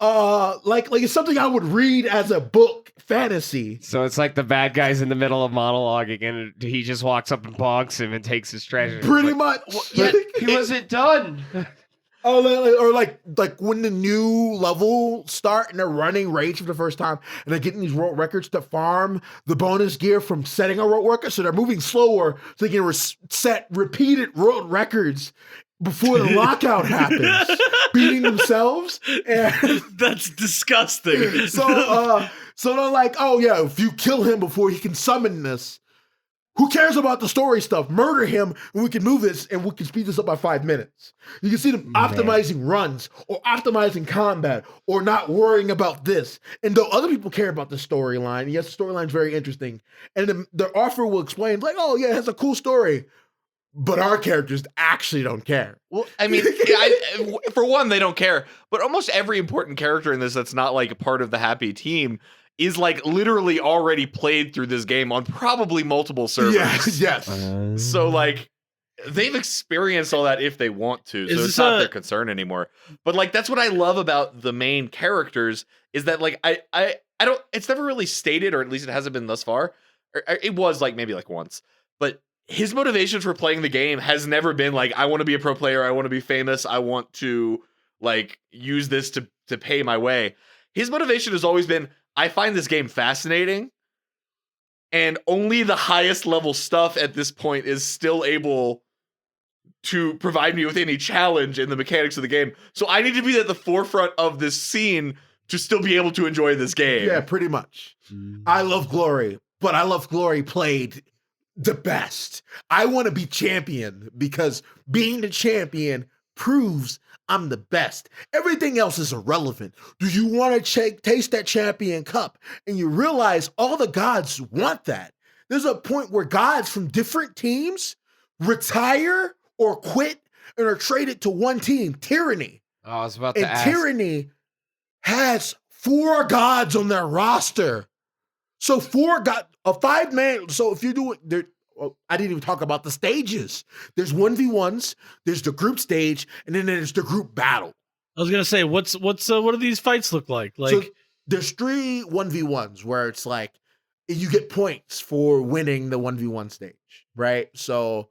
Like it's something I would read as a book fantasy. So it's like the bad guy's in the middle of monologuing and he just walks up and bonks him and takes his treasure. Pretty Like, much. yeah, he wasn't done. Oh, or like when the new level start and they're running raids for the first time and they're getting these world records to farm the bonus gear from setting a world record, so they're moving slower so they can set repeated world records before the lockout happens, beating themselves. And that's disgusting. so they're like, oh yeah, if you kill him before he can summon this, who cares about the story stuff? Murder him, and we can move this, and we can speed this up by 5 minutes. You can see them optimizing runs, or optimizing combat, or not worrying about this. And though other people care about the storyline, yes, the storyline's very interesting, and the offer will explain, like, oh yeah, it has a cool story, but our characters actually don't care. Well, I mean, for one, they don't care. But almost every important character in this that's not like a part of the happy team is like literally already played through this game on probably multiple servers. Yes. So like they've experienced all that if they want to. So Is it's this not a- their concern anymore. But like that's what I love about the main characters is that like I don't, it's never really stated, or at least it hasn't been thus far. Or it was like maybe like once, but his motivation for playing the game has never been like, I want to be a pro player, I want to be famous, I want to like use this to pay my way. His motivation has always been, I find this game fascinating, and only the highest level stuff at this point is still able to provide me with any challenge in the mechanics of the game. So I need to be at the forefront of this scene to still be able to enjoy this game. Yeah, pretty much. I love Glory, but I love Glory played the best. I want to be champion because being the champion proves I'm the best. Everything else is irrelevant. Do you want to taste that champion cup? And you realize all the gods want that. There's a point where gods from different teams retire or quit and are traded to one team, Tyranny. I was about And to ask. Tyranny has 4 gods on their roster. So 4 god, a 5-man. So if you're doing there, I didn't even talk about the stages. There's 1v1s, there's the group stage, and then there's the group battle. I was gonna say, what do these fights look like? Like, So there's 3 1v1s where it's like you get points for winning the 1v1 stage, right? So,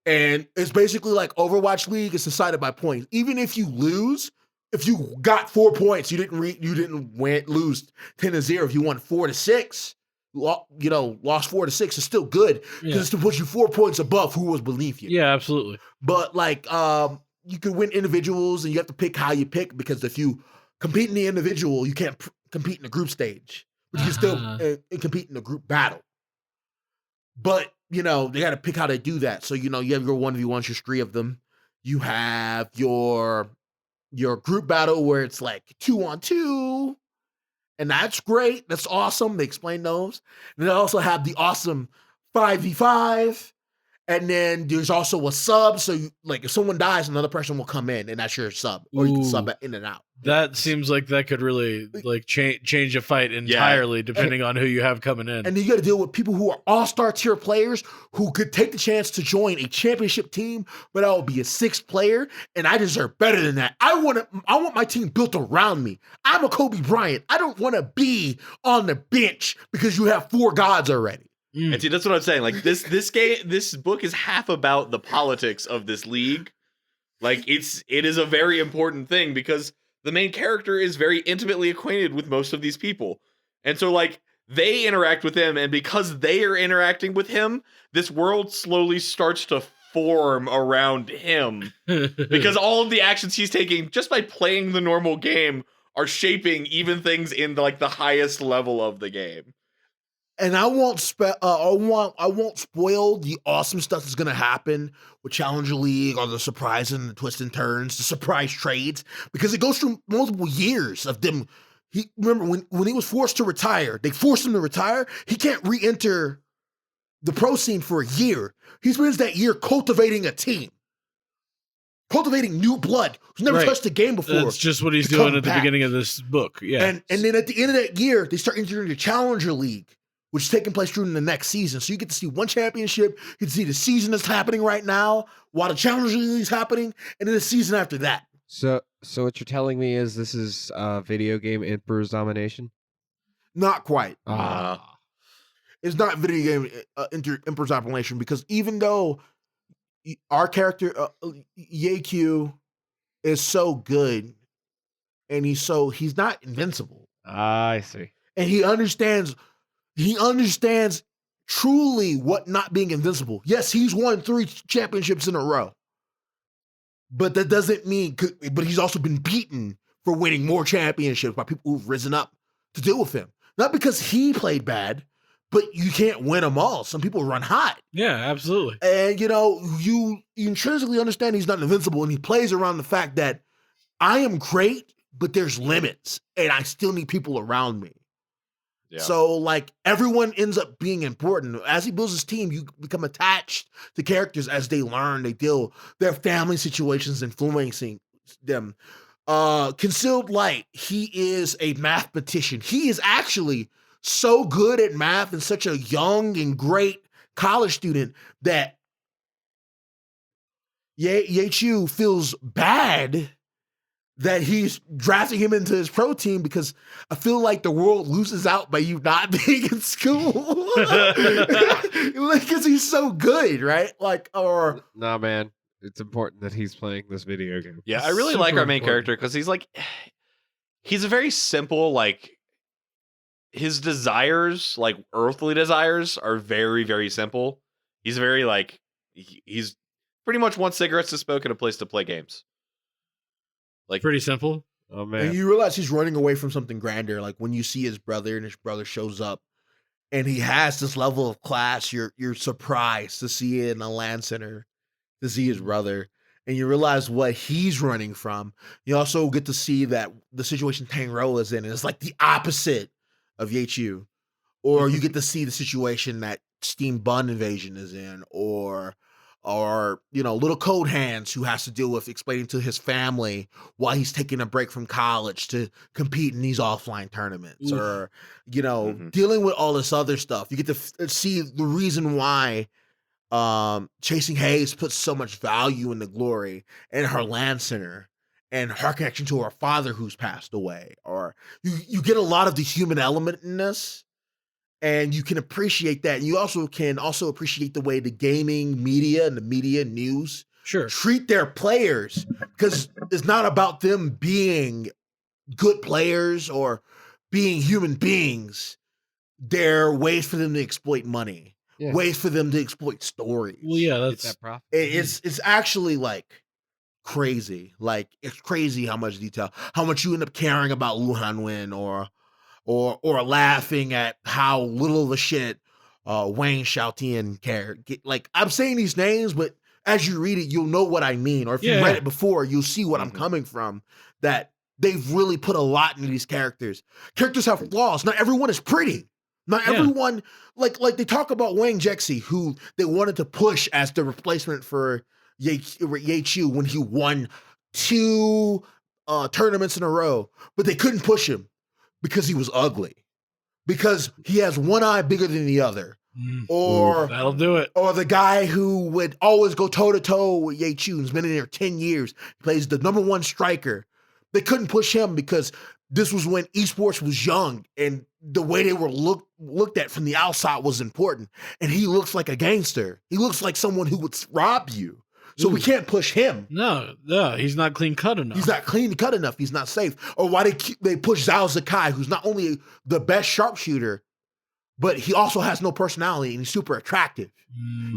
and it's basically like Overwatch League. It's decided by points. Even if you lose, if you got 4 points, you didn't lose 10-0. If you won 4-6, lost 4-6 is still good because yeah, it's to put you 4 points above who was beneath you. yeah, absolutely. But like, you can win individuals, and you have to pick how you pick, because if you compete in the individual, you can't compete in the group stage, but you can still compete in the group battle. But they got to pick how they do that. So you have your 1v1s, there's 3 of them. You have your group battle where it's like 2-on-2. And that's great. That's awesome. They explain those. And they also have the awesome 5v5. And then there's also a sub. So like if someone dies, another person will come in and that's your sub. Or you can sub it in and out. That seems like that could really like change a fight entirely depending on who you have coming in. And then you got to deal with people who are all-star tier players who could take the chance to join a championship team, but I will be a 6th player, and I deserve better than that. I want my team built around me. I'm a Kobe Bryant. I don't want to be on the bench because you have 4 gods already. And see, that's what I'm saying. Like this book is half about the politics of this league. Like it is a very important thing because the main character is very intimately acquainted with most of these people. And so like they interact with him, and because they are interacting with him, this world slowly starts to form around him. Because all of the actions he's taking just by playing the normal game are shaping even things in like the highest level of the game. And I won't spoil the awesome stuff that's gonna happen with Challenger League or the surprise and the twists and turns, the surprise trades, because it goes through multiple years of them. Remember when he was forced to retire, they forced him to retire. He can't re-enter the pro scene for a year. He spends that year cultivating a team, cultivating new blood who's never touched the game before. That's just what he's doing at the beginning of this book. Yeah. And then at the end of that year, they start entering the Challenger League, which is taking place during the next season. So you get to see one championship, you get to see the season that's happening right now, while the Challenger League is happening, and then the season after that. So what you're telling me is this is video game Emperor's Domination? Not quite. Ah. It's not video game Emperor's Domination, because even though our character, Yeikyu, is so good, and he's not invincible. I see. And he understands truly what not being invincible. Yes, he's won 3 championships in a row. But that doesn't mean, but he's also been beaten for winning more championships by people who've risen up to deal with him. Not because he played bad, but you can't win them all. Some people run hot. Yeah, absolutely. And, you intrinsically understand he's not invincible, and he plays around the fact that I am great, but there's limits, and I still need people around me. Yeah. So, like, everyone ends up being important. As he builds his team, you become attached to characters as they learn, they deal their family situations influencing them. Concealed Light, he is a mathematician. He is actually so good at math and such a young and great college student that Yeikyu feels bad that he's drafting him into his pro team, because I feel like the world loses out by you not being in school. Because he's so good, right? Nah, man. It's important that he's playing this video game. Yeah, I really like our main character because he's a very simple, like, his desires, like earthly desires, are very, very simple. He's very he's pretty much wants cigarettes to smoke and a place to play games. Like, pretty simple. Oh man. And you realize he's running away from something grander. Like when you see his brother and his brother shows up and he has this level of class, you're surprised to see it in a LAN center, to see his brother. And you realize what he's running from. You also get to see that the situation Tangrel is in is like the opposite of Yeikyu. Or you get to see the situation that Steam Bun Invasion is in, or little Code Hands, who has to deal with explaining to his family why he's taking a break from college to compete in these offline tournaments. Oof. Or, dealing with all this other stuff. You get to see the reason why Chasing Hayes puts so much value in the Glory and her LAN center and her connection to her father who's passed away. Or you get a lot of the human element in this. And you can appreciate that. And you also can appreciate the way the gaming media and the media news treat their players, because it's not about them being good players or being human beings. They're ways for them to exploit money, ways for them to exploit stories. Well, yeah, that's that profit. It's actually like crazy. Like, it's crazy how much detail, how much you end up caring about Lu Hanwen or laughing at how little of a shit Wang Xiaotian cared. Like, I'm saying these names, but as you read it, you'll know what I mean. Or if you read it before, you'll see what I'm coming from. That they've really put a lot into these characters. Characters have flaws. Not everyone is pretty. Not Yeah. everyone like they talk about Wang Jexi, who they wanted to push as the replacement for Ye Chu when he won 2 tournaments in a row, but they couldn't push him because he was ugly. Because he has one eye bigger than the other. Or That'll do it. or the guy who would always go toe to toe with Ye Chu, who's been in there 10 years, plays the #1 striker. They couldn't push him because this was when esports was young and the way they were looked at from the outside was important. And he looks like a gangster. He looks like someone who would rob you. So we can't push him. No, he's not clean cut enough. He's not clean cut enough. He's not safe. Or why they push Zhao Zakai, who's not only the best sharpshooter, but he also has no personality and he's super attractive.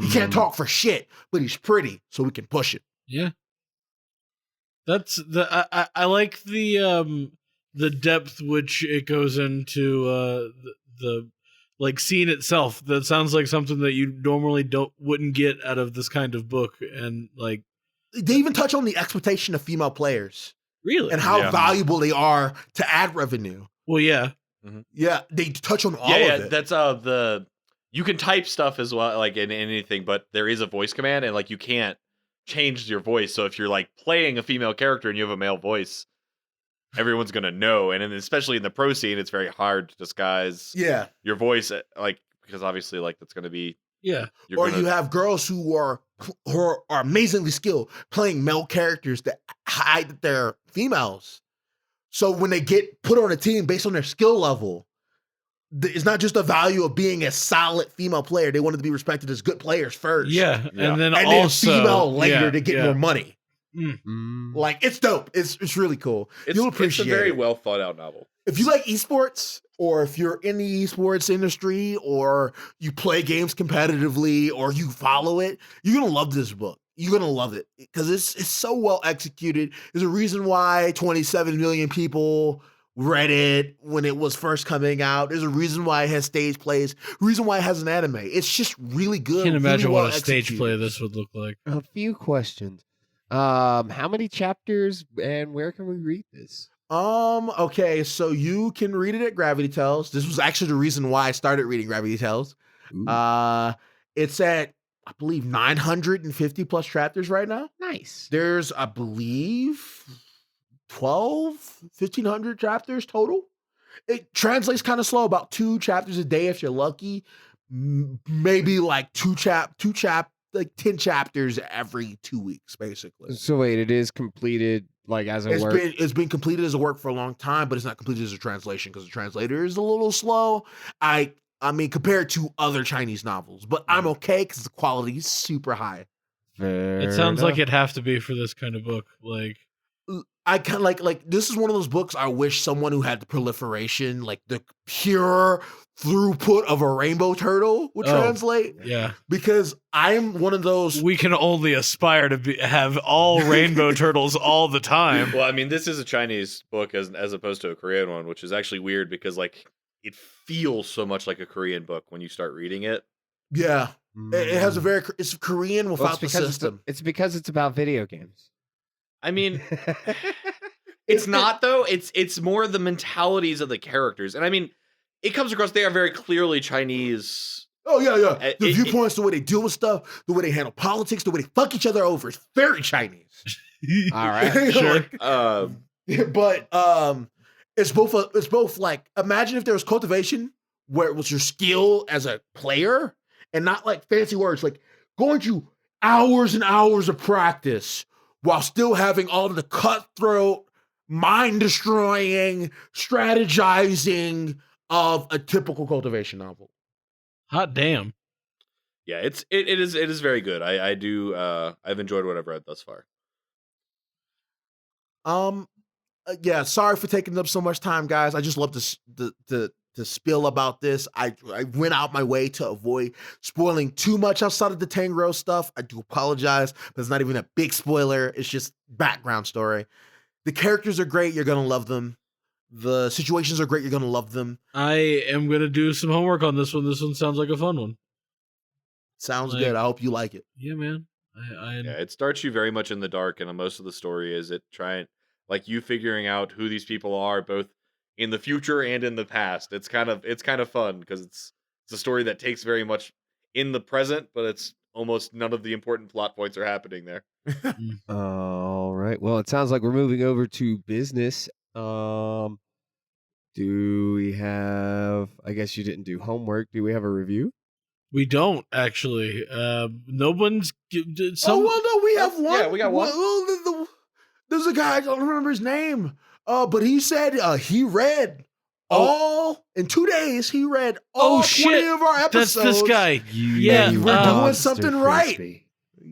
He can't talk for shit, but he's pretty, so we can push it. Yeah. That's I like the depth which it goes into the like scene itself. That sounds like something that you normally wouldn't get out of this kind of book. And like They even touch on the exploitation of female players really and how Yeah. valuable they are to ad revenue. well, yeah. Yeah, they touch on all yeah, of it. that's you can type stuff as well, like in anything, but there is a voice command, and like you can't change your voice. So if you're like playing a female character and you have a male voice, everyone's gonna know. And then especially in the pro scene, it's very hard to disguise Yeah. your voice, like because obviously, like that's gonna be Yeah. Or you have girls who are amazingly skilled playing male characters that hide that they're females. So when they get put on a team based on their skill level, it's not just the value of being a solid female player. They wanted to be respected as good players first. Yeah. Yeah. And then And also then female later yeah, to get yeah. more money. Mm. Like, it's dope. It's really cool. You'll it's appreciate a very it. well thought out novel. If you like esports, or if you're in the esports industry, or you play games competitively, or you follow it, you're gonna love this book. You're gonna love it because it's so well executed. There's a reason why 27 million people read it when it was first coming out. There's a reason why it has stage plays. Reason why it has an anime. It's just really good. Can't imagine really what a stage executed. play of this would look like. A few questions. How many chapters and where can we read this? Okay, so you can read it at Gravity Tales. This was actually the reason why I started reading Gravity Tales. Ooh, It's at, I believe, 950 plus chapters right now. nice. There's, I believe, 1,500 chapters total. It translates kind of slow, about 2 chapters a day if you're lucky. Maybe like 10 chapters every 2 weeks, basically. So wait, it is completed like as a It's work. been completed as a work for a long time, but it's not completed as a translation because the translator is a little slow. I mean, compared to other Chinese novels, but I'm okay because the quality is super high. It sounds like it'd have to be for this kind of book. Like I kind of like this is one of those books I wish someone who had the proliferation, like the pure throughput of a rainbow turtle would Oh. translate, yeah. because I'm one of those. We can only aspire to have all rainbow turtles all the time. Well, I mean, this is a Chinese book as opposed to a Korean one, which is actually weird because like it feels so much like a Korean book when you start reading it. Yeah, it has a very it's Korean Well, without the system. It's because it's about video games. I mean, it's not though. It's more the mentalities of the characters, and I mean, it comes across they are very clearly Chinese. Oh yeah, yeah. The It- viewpoints, the way they deal with stuff, the way they handle politics, the way they fuck each other over, it's very Chinese. All right. You know, Sure. like, but it's both like, imagine if there was cultivation where it was your skill as a player and not like fancy words, like going through hours and hours of practice while still having all of the cutthroat, mind destroying, strategizing of a typical cultivation novel. Hot damn. Yeah, it is very good. I do I've enjoyed what I've read thus far. Yeah, sorry for taking up so much time, guys. I just love to spill about this. I went out my way to avoid spoiling too much outside of the Tangrowth stuff. I do apologize, but it's not even a big spoiler. It's just background story. The characters are great. You're gonna love them. The situations are great. You're gonna love them. I am gonna do some homework on this one. This one sounds like a fun one. Sounds Like- good. I hope you like it. Yeah, man. Yeah, it starts you very much in the dark, and most of the story is it trying like you figuring out who these people are, both in the future and in the past. It's kind of fun because it's a story that takes very much in the present, but it's almost none of the important plot points are happening there. All right. Well, it sounds like we're moving over to business. Do we have? I guess you didn't do homework. Do we have a review? We don't actually. No one's. Oh well, no, we have one. Yeah, we got one. There's a guy, I don't remember his name. But he said he read all in 2 days. He read all 20 of our That's episodes. this guy. Yeah, Yeah, we're doing Monster something right. Frisbee.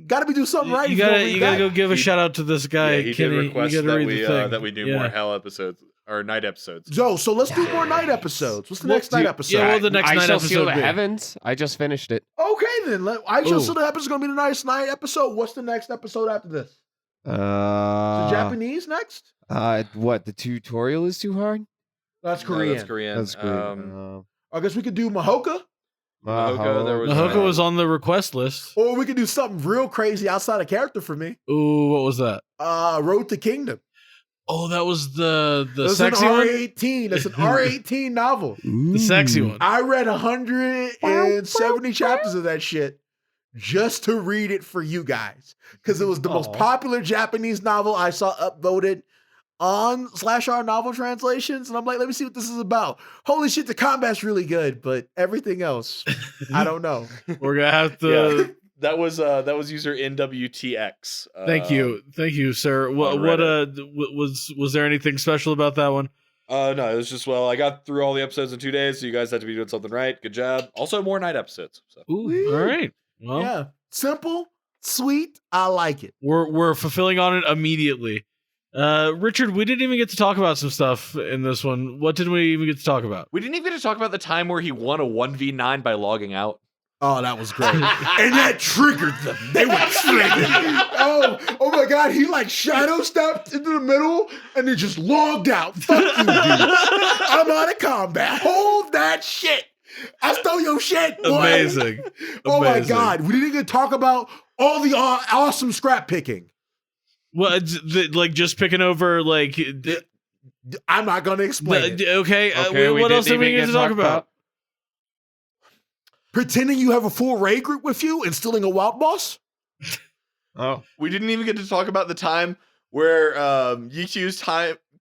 Got to be doing something right. You if don't gotta read you gotta that. go give a He- shout out to this guy. Yeah, he Kenny. did request you gotta that read we the thing. that we do Yeah. more Hell episodes or night episodes. So let's do more night episodes. What's the next night episode? yeah, well, the next I night Shall Seal episode the be? Heavens. I just finished it. Okay, then. I Shall Ooh. Seal the Heavens is going to be the nice night episode. What's the next episode after this? The Japanese next? What? The tutorial is too hard. That's No, Korean. that's Korean. That's Korean. I guess we could do Mahoka, Mahoka, there was- Mahoka was on the request list. or we could do something real crazy outside of character for me. Ooh, what was that? Road to Kingdom. Oh, that was the That's sexy an one. R18. That's an R18 novel. The sexy one. I read 170 chapters of that shit just to read it for you guys because it was the most Aw. popular Japanese novel I saw upvoted on /r novel translations, and I'm like, let me see what this is about. Holy shit, the combat's really good, but everything else, I don't know. We're gonna have to. Yeah. That was user NWTX. Thank you, sir. What was there anything special about that one? No, it was just I got through all the episodes in 2 days, so you guys had to be doing something right. Good job. Also, more night episodes. So. Ooh, all right. Well, Yeah, simple, sweet. I like it. we're fulfilling on it immediately. Richard, we didn't even get to talk about some stuff in this one. What did we even get to talk about? We didn't even get to talk about the time where he won a 1v9 by logging out. Oh, that was great. And that triggered them. They were triggered. Oh my God. He like shadow stepped into the middle and then just logged out. Fuck you, dude. I'm out of combat. Hold that shit. I stole your shit, boy. Amazing. Oh my Amazing. God. We didn't even talk about all the awesome scrap picking. Well, like just picking over like. I'm not going to explain it. Okay. Okay, we what else didn't did we even get to talk about? Pretending you have a full raid group with you and stealing a wild boss? Oh, We didn't even get to talk about the time where Yikyu's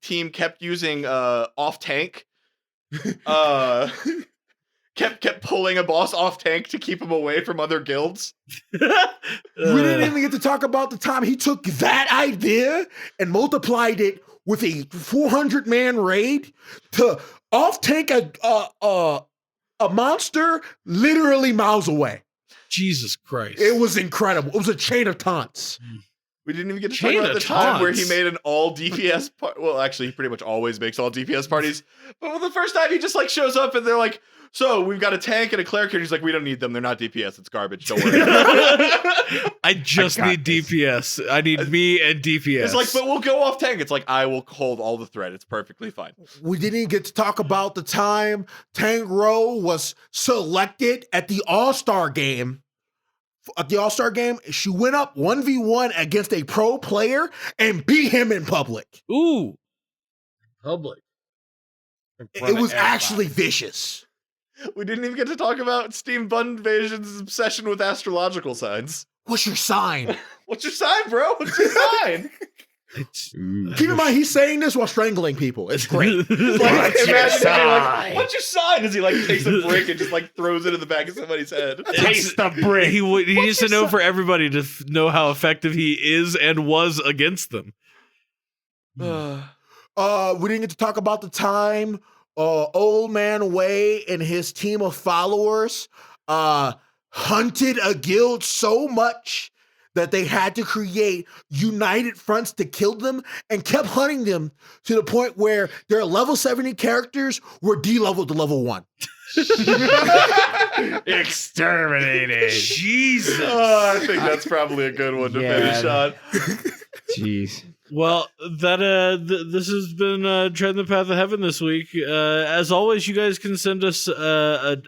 team kept using off tank. Kept pulling a boss off tank to keep him away from other guilds. We didn't even get to talk about the time he took that idea and multiplied it with a 400-man raid to off-tank a monster literally miles away. Jesus Christ. It was incredible. It was a chain of taunts. We didn't even get to Chain talk about of the time where he taunts. made an all DPS Well, actually, he pretty much always makes all DPS parties. But the first time he just like shows up and they're like, so we've got a tank and a cleric here. And he's like, we don't need them. They're not DPS. It's garbage. Don't worry. I just got need this. DPS. I need me and DPS. It's like, but we'll go off tank. It's like, I will hold all the threat. It's perfectly fine. We didn't get to talk about the time Tangrowth was selected at the All-Star game. At the All-Star game, she went up 1v1 against a pro player and beat him in public. Ooh. Public. It was actually vicious. We didn't even get to talk about Steam Invasion's obsession with astrological signs. What's your sign? What's your sign, bro? What's your sign? Keep in mind, he's saying this while strangling people. It's great. Like, What's your imagine him being like, sign? what's your sign? As he like takes a brick and just like throws it in the back of somebody's head. taste the brick. He needs to your know sign? for everybody to know how effective he is and was against them. We didn't get to talk about the time Old Man Wei and his team of followers hunted a guild so much that they had to create united fronts to kill them and kept hunting them to the point where their level 70 characters were de-leveled to level 1. Exterminated. Jesus. I think that's probably a good one to Yeah. finish on. Jeez. Well, that this has been Tread the Path of Heaven this week. As always, you guys can send us an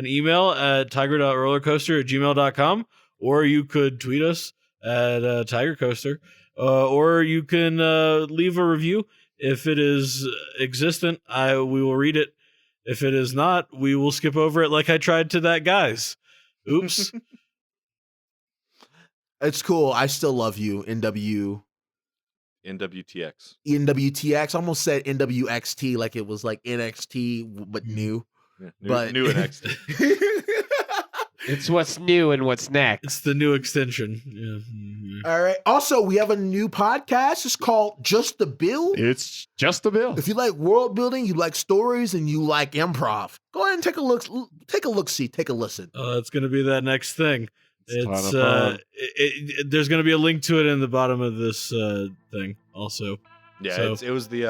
email at tiger.rollercoaster@gmail.com, or you could tweet us at tigercoaster, or you can leave a review If it is existent, we will read it. If it is not, we will skip over it like I tried to that guy's. Oops. It's cool. I still love you, NWTX. NWTX. Almost said NWXT like it was like NXT, but new. Yeah, But new and NXT. It's what's new and what's next. It's the new extension. Yeah. All right. Also, we have a new podcast. It's called Just the Bill. It's just the bill. If you like world building, you like stories, and you like improv, go ahead and take a look. Take a look. See. Take a listen. It's going to be that next thing. It's a ton of fun. There's going to be a link to it in the bottom of this thing. Also, Yeah, So- it was the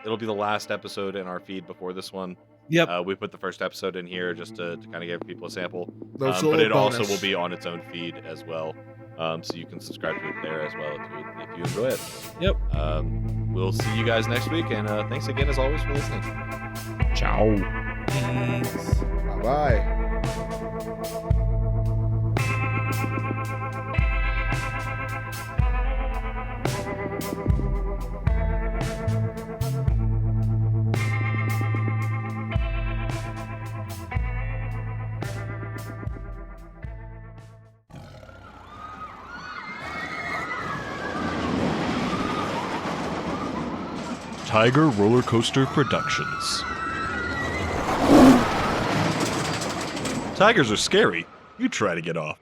it'll be the last episode in our feed before this one. yep. We put the first episode in here just to kind of give people a sample. There's a But little it also bonus. will be on its own feed as well. So you can subscribe to it there as well if you enjoy it. Yep. We'll see you guys next week, and thanks again as always for listening. Ciao. Bye. Tiger Roller Coaster Productions. Tigers are scary. You try to get off.